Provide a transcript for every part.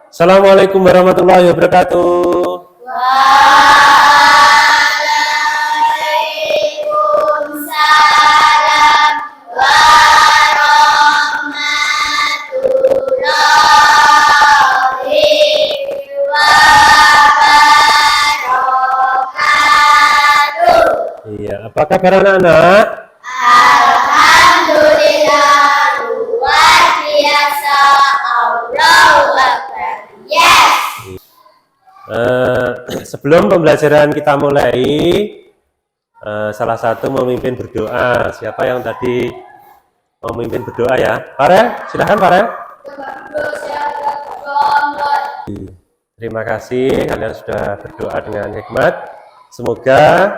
Assalamualaikum warahmatullahi wabarakatuh. Waalaikumsalam warahmatullahi wabarakatuh. Iya, apa kabar anak-anak? Alhamdulillah, luar biasa. Allahu Akbar. Yes. Sebelum pembelajaran kita mulai, salah satu memimpin berdoa. Siapa yang tadi memimpin berdoa ya? Farel, silahkan Farel. Terima kasih kalian sudah berdoa dengan hikmat. Semoga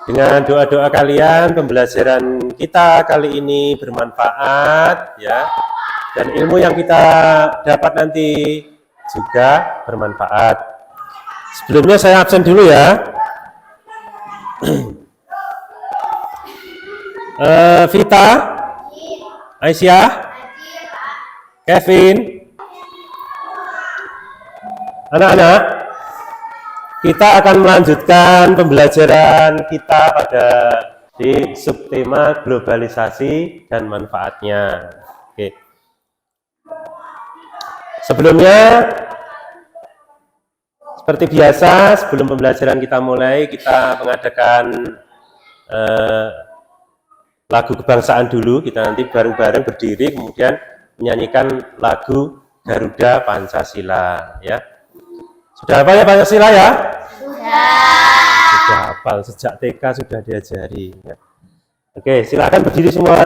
dengan doa-doa kalian pembelajaran kita kali ini bermanfaat ya. Dan ilmu yang kita dapat nanti juga bermanfaat. Sebelumnya saya absen dulu ya. Vita, Aisyah, Kevin, anak-anak, kita akan melanjutkan pembelajaran kita pada di subtema globalisasi dan manfaatnya. Oke. Sebelumnya, seperti biasa, sebelum pembelajaran kita mulai, kita mengadakan lagu kebangsaan dulu. Kita nanti bareng-bareng berdiri, kemudian menyanyikan lagu Garuda Pancasila. Ya, sudah hafal ya Pancasila ya? Sudah hafal, sejak TK sudah diajari. Ya. Oke, silakan berdiri semua.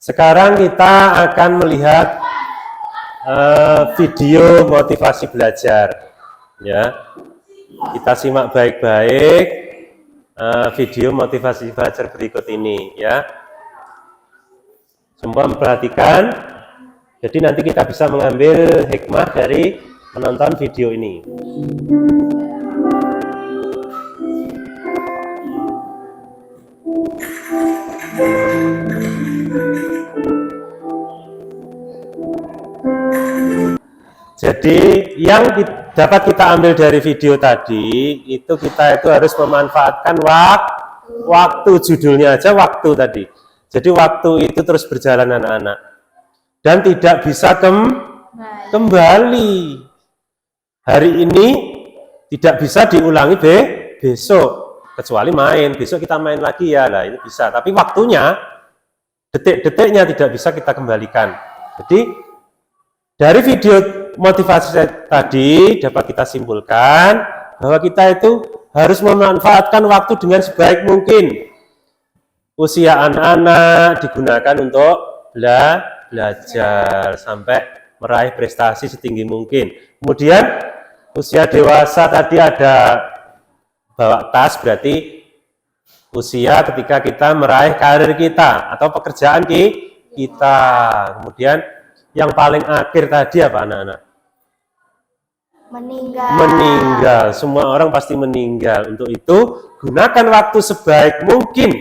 Sekarang kita akan melihat video motivasi belajar. Ya, kita simak baik-baik video motivasi belajar berikut ini. Ya, semua memperhatikan. Jadi nanti kita bisa mengambil hikmah dari menonton video ini. Jadi yang dapat kita ambil dari video tadi itu kita itu harus memanfaatkan waktu, judulnya aja waktu tadi. Jadi waktu itu terus berjalan anak-anak dan tidak bisa kembali. Hari ini tidak bisa diulangi besok kecuali main. Besok kita main lagi ya, lah ini bisa. Tapi waktunya, detik-detiknya tidak bisa kita kembalikan. Jadi dari video motivasi tadi dapat kita simpulkan bahwa kita itu harus memanfaatkan waktu dengan sebaik mungkin. Usia anak-anak digunakan untuk belajar sampai meraih prestasi setinggi mungkin. Kemudian usia dewasa tadi ada bawa tas, berarti usia ketika kita meraih karir kita atau pekerjaan kita. Kemudian yang paling akhir tadi apa anak-anak? Meninggal. Semua orang pasti meninggal. Untuk itu, gunakan waktu sebaik mungkin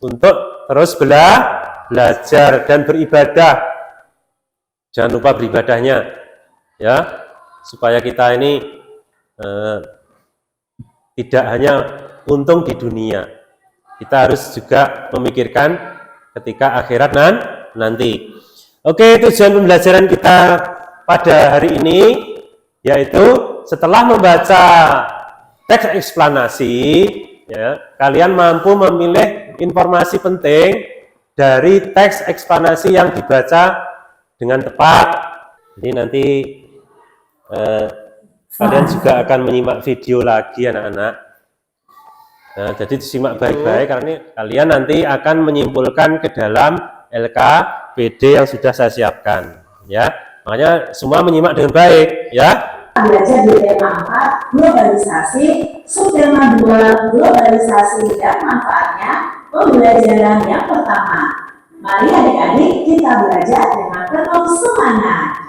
untuk terus belajar dan beribadah. Jangan lupa beribadahnya, ya, supaya kita ini tidak hanya untung di dunia. Kita harus juga memikirkan ketika akhirat nanti. Oke, tujuan pembelajaran kita pada hari ini yaitu setelah membaca teks eksplanasi, ya, kalian mampu memilih informasi penting dari teks eksplanasi yang dibaca dengan tepat. Jadi nanti kalian juga akan menyimak video lagi anak-anak. Nah, jadi disimak baik-baik karena kalian nanti akan menyimpulkan ke dalam LKPD yang sudah saya siapkan, ya. Makanya semua menyimak dengan baik, ya. Belajar di tema 4, globalisasi subtema 2 globalisasi dan manfaatnya pembelajaran yang pertama. Mari adik-adik kita belajar dengan penuh semangat.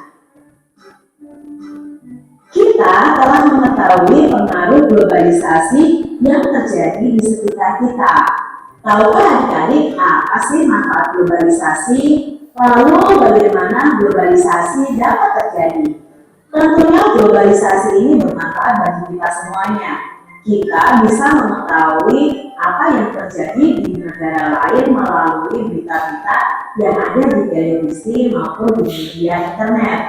Kita telah mengetahui pengaruh globalisasi yang terjadi di sekitar kita. Tahukah adik-adik apa sih manfaat globalisasi? Lalu bagaimana globalisasi dapat terjadi? Tentunya globalisasi ini bermanfaat bagi kita semuanya. Kita bisa mengetahui apa yang terjadi di negara lain melalui berita-berita yang ada di televisi maupun di media internet.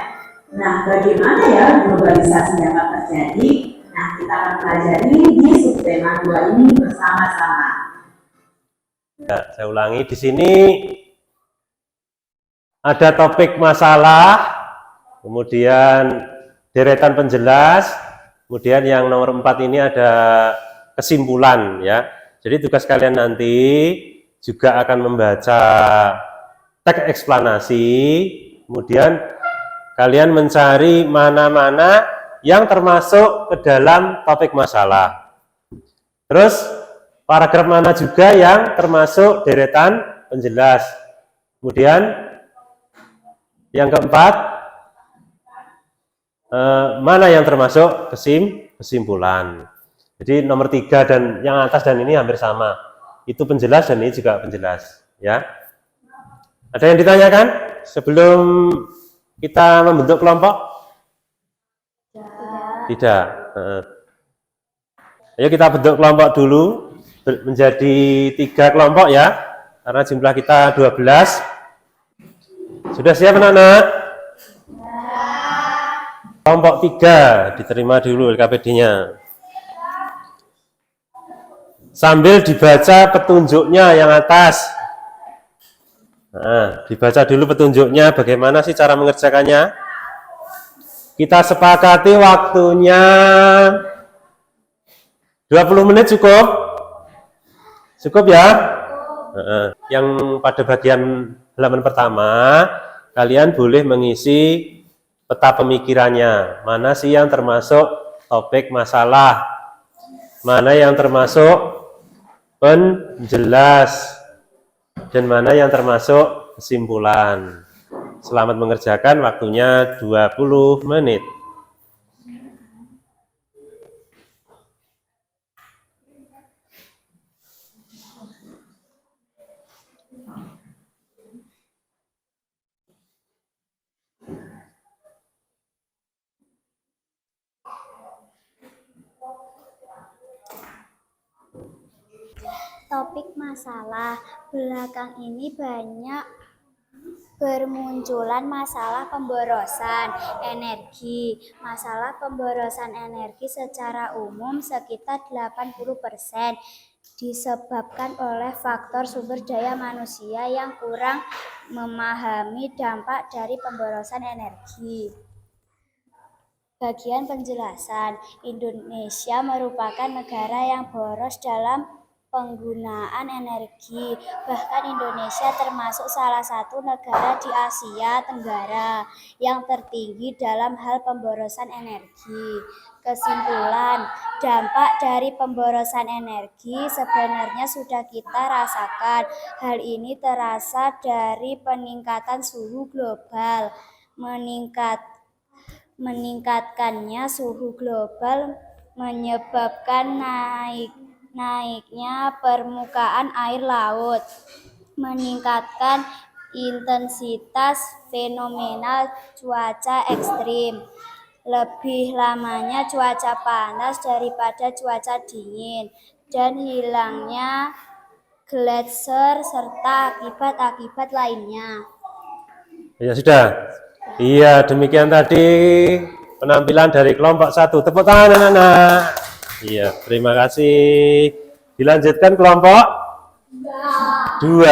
Nah, bagaimana ya globalisasi dapat terjadi? Nah, kita akan pelajari di subtema 2 ini bersama-sama. Ya, saya ulangi di sini ada topik masalah, kemudian deretan penjelas, kemudian yang nomor 4 ini ada kesimpulan ya. Jadi tugas kalian nanti juga akan membaca teks eksplanasi, kemudian kalian mencari mana-mana yang termasuk ke dalam topik masalah. Terus paragraf mana juga yang termasuk deretan penjelas. Kemudian yang keempat, mana yang termasuk kesimpulan. Jadi nomor 3 dan yang atas dan ini hampir sama. Itu penjelas dan ini juga penjelas. Ya. Ada yang ditanyakan sebelum kita membentuk kelompok? Tidak. Ayo kita bentuk kelompok dulu menjadi 3 kelompok ya, karena jumlah kita 12. Sudah siap anak-anak? Kelompok 3 diterima dulu LKPD-nya. Sambil dibaca petunjuknya yang atas. Nah, dibaca dulu petunjuknya, bagaimana sih cara mengerjakannya. Kita sepakati waktunya 20 menit cukup? Cukup ya? Yang pada bagian halaman pertama, kalian boleh mengisi peta pemikirannya. Mana sih yang termasuk topik masalah? Mana yang termasuk penjelas? Dan mana yang termasuk kesimpulan? Selamat mengerjakan, waktunya 20 menit. Topik masalah. Belakang ini banyak bermunculan masalah pemborosan energi. Masalah pemborosan energi secara umum sekitar 80% disebabkan oleh faktor sumber daya manusia yang kurang memahami dampak dari pemborosan energi. Bagian penjelasan, Indonesia merupakan negara yang boros dalam penggunaan energi. Bahkan Indonesia termasuk salah satu negara di Asia Tenggara yang tertinggi dalam hal pemborosan energi. Kesimpulan, dampak dari pemborosan energi sebenarnya sudah kita rasakan. Hal ini terasa dari peningkatan suhu global. Meningkatkannya suhu global menyebabkan naiknya permukaan air laut, meningkatkan intensitas fenomena cuaca ekstrim, lebih lamanya cuaca panas daripada cuaca dingin, dan hilangnya gletser serta akibat-akibat lainnya. Ya sudah. Iya, demikian tadi penampilan dari kelompok 1. Tepuk tangan anak-anak. Iya, terima kasih. Dilanjutkan kelompok 2.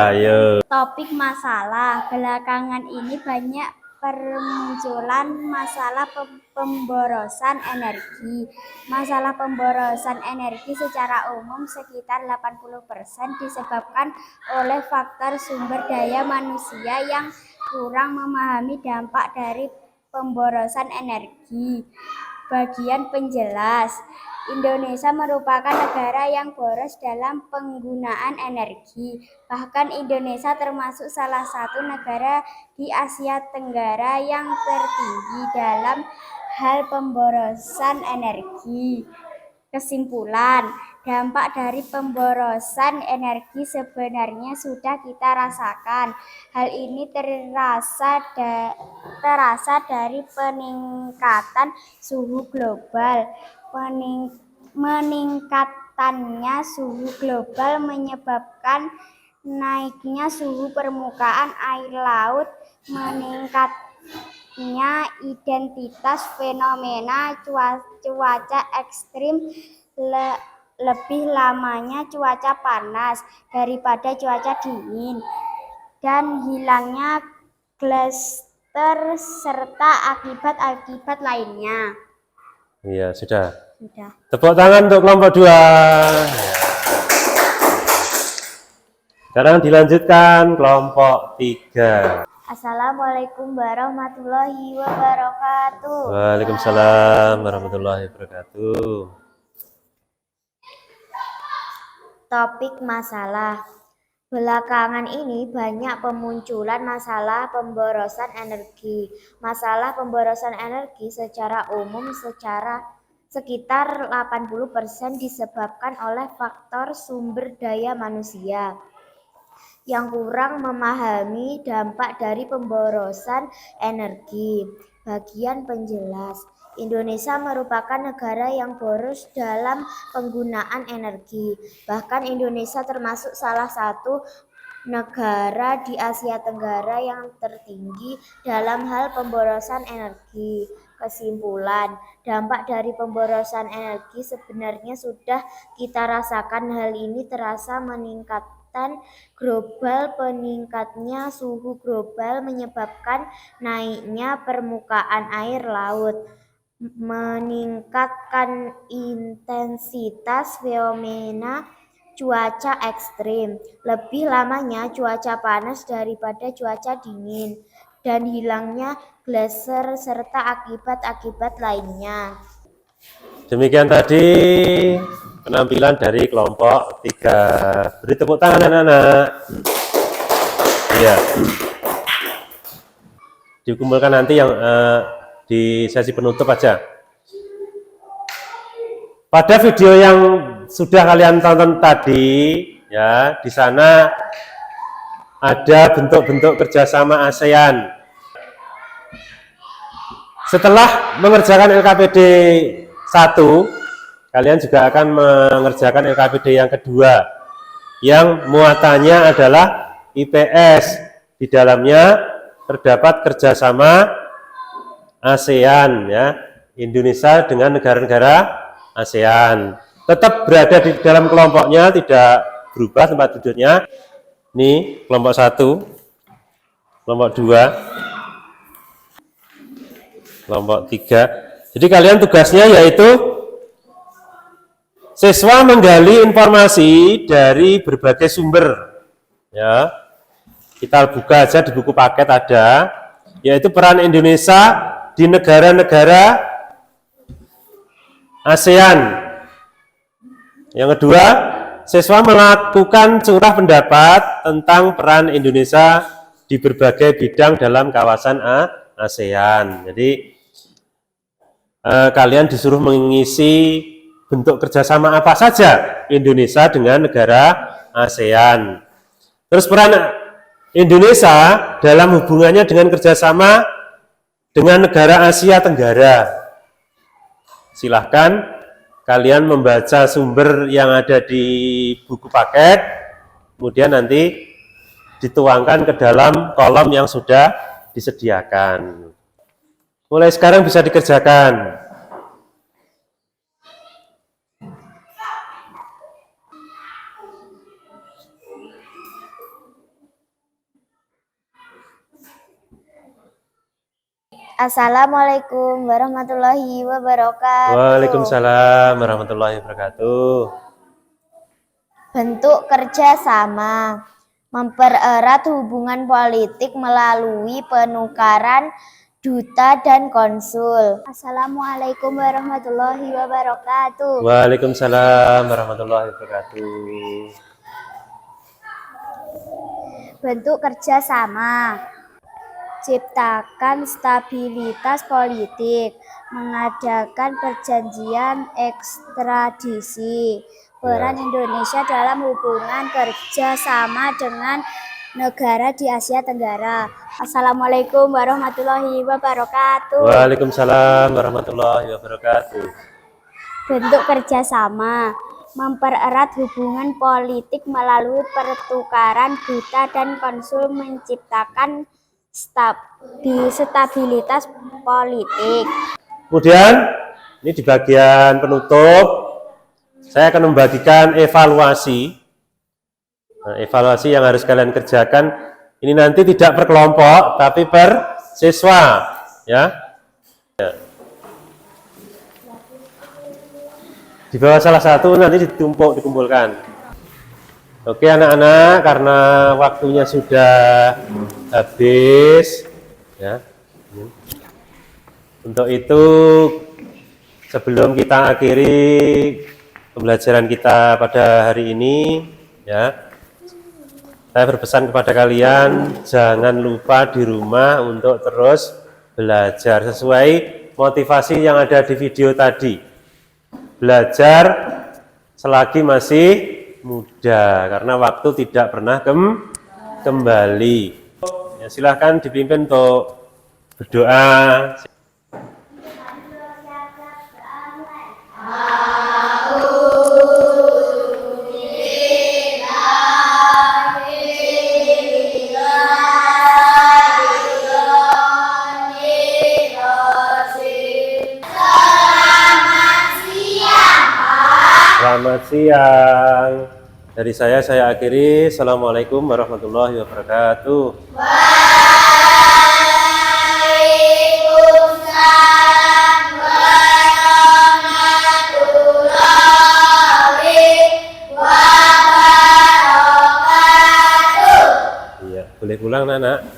Ayo. Topik masalah. Belakangan ini banyak permunculan masalah pemborosan energi. Masalah pemborosan energi secara umum sekitar 80% disebabkan oleh faktor sumber daya manusia yang kurang memahami dampak dari pemborosan energi. Bagian penjelas, Indonesia merupakan negara yang boros dalam penggunaan energi. Bahkan Indonesia termasuk salah satu negara di Asia Tenggara yang tertinggi dalam hal pemborosan energi. Kesimpulan, dampak dari pemborosan energi sebenarnya sudah kita rasakan. Hal ini terasa dari peningkatan suhu global. Meningkatannya suhu global menyebabkan naiknya suhu permukaan air laut, meningkatnya intensitas fenomena cuaca ekstrim, lebih lamanya cuaca panas daripada cuaca dingin, dan hilangnya glaster serta akibat-akibat lainnya. Iya, sudah. Sudah. Tepuk tangan untuk kelompok 2. Sekarang dilanjutkan kelompok 3. Assalamualaikum warahmatullahi wabarakatuh. Waalaikumsalam warahmatullahi wabarakatuh. Topik masalah. Belakangan ini banyak pemunculan masalah pemborosan energi. Masalah pemborosan energi secara umum sekitar 80% disebabkan oleh faktor sumber daya manusia yang kurang memahami dampak dari pemborosan energi. Bagian penjelas, Indonesia merupakan negara yang boros dalam penggunaan energi. Bahkan Indonesia termasuk salah satu negara di Asia Tenggara yang tertinggi dalam hal pemborosan energi. Kesimpulan, dampak dari pemborosan energi sebenarnya sudah kita rasakan. Hal ini terasa meningkatkan global. Peningkatnya suhu global menyebabkan naiknya permukaan air laut, meningkatkan intensitas fenomena cuaca ekstrim, lebih lamanya cuaca panas daripada cuaca dingin, dan hilangnya glaser serta akibat-akibat lainnya. Demikian tadi penampilan dari kelompok 3. Beri tepuk tangan anak-anak. Iya. Dikumpulkan nanti yang di sesi penutup aja. Pada video yang sudah kalian tonton tadi, ya, di sana ada bentuk-bentuk kerjasama ASEAN. Setelah mengerjakan LKPD 1, kalian juga akan mengerjakan LKPD yang kedua, yang muatannya adalah IPS. Di dalamnya terdapat kerjasama ASEAN, ya, Indonesia dengan negara-negara ASEAN. Tetap berada di dalam kelompoknya, tidak berubah tempat duduknya. Ini kelompok 1, kelompok 2, kelompok 3. Jadi kalian tugasnya yaitu siswa menggali informasi dari berbagai sumber. Ya, kita buka aja di buku paket ada, yaitu peran Indonesia di negara-negara ASEAN. Yang kedua, siswa melakukan curah pendapat tentang peran Indonesia di berbagai bidang dalam kawasan ASEAN. Jadi kalian disuruh mengisi bentuk kerjasama apa saja Indonesia dengan negara ASEAN. Terus peran Indonesia dalam hubungannya dengan kerjasama dengan negara Asia Tenggara. Silahkan kalian membaca sumber yang ada di buku paket, kemudian nanti dituangkan ke dalam kolom yang sudah disediakan. Mulai sekarang bisa dikerjakan. Assalamualaikum warahmatullahi wabarakatuh. Waalaikumsalam warahmatullahi wabarakatuh. Bentuk kerjasama mempererat hubungan politik melalui penukaran duta dan konsul. Assalamualaikum warahmatullahi wabarakatuh. Waalaikumsalam warahmatullahi wabarakatuh. Bentuk kerjasama: ciptakan stabilitas politik, mengadakan perjanjian ekstradisi, peran Indonesia dalam hubungan kerja sama dengan negara di Asia Tenggara. Assalamualaikum warahmatullahi wabarakatuh. Waalaikumsalam warahmatullahi wabarakatuh. Bentuk kerjasama: mempererat hubungan politik melalui pertukaran duta dan konsul, menciptakan stabilitas politik. Kemudian ini di bagian penutup saya akan membagikan evaluasi. Nah, evaluasi yang harus kalian kerjakan ini nanti tidak per kelompok tapi per siswa, ya. Di bawah salah satu nanti dikumpulkan. Oke anak-anak, karena waktunya sudah habis, ya. Untuk itu sebelum kita akhiri pembelajaran kita pada hari ini, ya, saya berpesan kepada kalian jangan lupa di rumah untuk terus belajar sesuai motivasi yang ada di video tadi. Belajar selagi masih muda, karena waktu tidak pernah kembali. Ya, silahkan dipimpin untuk berdoa. Selamat siang. Dari saya akhiri. Assalamualaikum warahmatullahi wabarakatuh. Waalaikumsalam warahmatullahi wabarakatuh. Iya, boleh pulang, Nana.